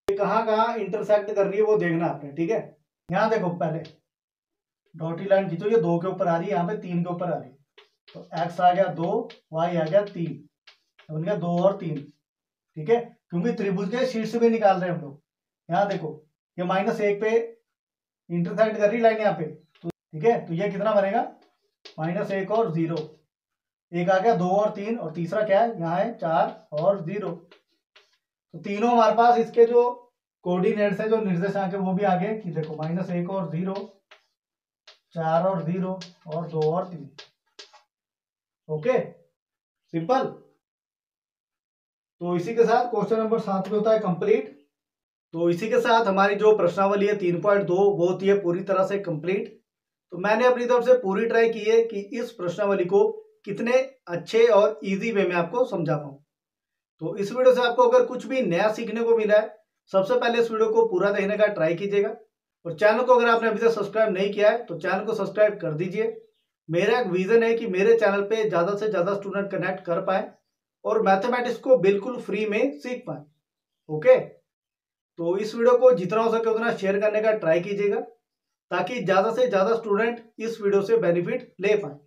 कहां कहां इंटरसेक्ट कर रही है वो देखना आपने। ठीक है, यहां देखो, पहले डॉटी लाइन खींचो, ये 2 के ऊपर आ रही है, यहाँ पे 3 के ऊपर आ रही है, तो एक्स आ गया 2, वाई आ गया 3, बन गया 2 और 3। ठीक है, क्योंकि त्रिभुज के शीर्ष भी निकाल रहे हैं हम लोग। यहाँ देखो, ये -1 पे इंटरसेक्ट कर रही लाइन यहाँ पे, तो ठीक है, तो ये कितना बनेगा, -1 और 0, एक आ गया 2 और 3, और तीसरा क्या है, यहाँ है 4 और 0। तो तीनों हमारे पास इसके जो कोऑर्डिनेट्स है, जो निर्देशांक है, वो भी आ गए कि देखो -1 और 0, 4 और 0, और 2 और 3। Okay, simple. तो इसी के साथ क्वेश्चन नंबर 7 में होता है कंप्लीट। तो इसी के साथ हमारी जो प्रश्नावली है 3.2 वो होती है पूरी तरह से कंप्लीट। तो मैंने अपनी तरफ से पूरी ट्राई की है कि इस प्रश्नावली को कितने अच्छे और इजी वे में आपको समझा पाऊं। तो इस वीडियो से आपको अगर कुछ भी नया सीखने को मिला है, सबसे पहले इस वीडियो को पूरा देखने का ट्राई कीजिएगा, और चैनल को अगर आपने अभी तक सब्सक्राइब नहीं किया है तो चैनल को सब्सक्राइब कर दीजिए। मेरा एक विजन है कि मेरे चैनल पे ज्यादा से ज्यादा स्टूडेंट कनेक्ट कर पाए और मैथमेटिक्स को बिल्कुल फ्री में सीख पाए। ओके, तो इस वीडियो को जितना हो सके उतना शेयर करने का ट्राई कीजिएगा, ताकि ज्यादा से ज्यादा स्टूडेंट इस वीडियो से बेनिफिट ले पाए।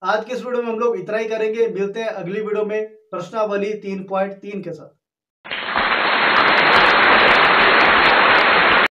आज की इस वीडियो में हम लोग इतना ही करेंगे, मिलते हैं अगली वीडियो में प्रश्नावली 3.3 के साथ।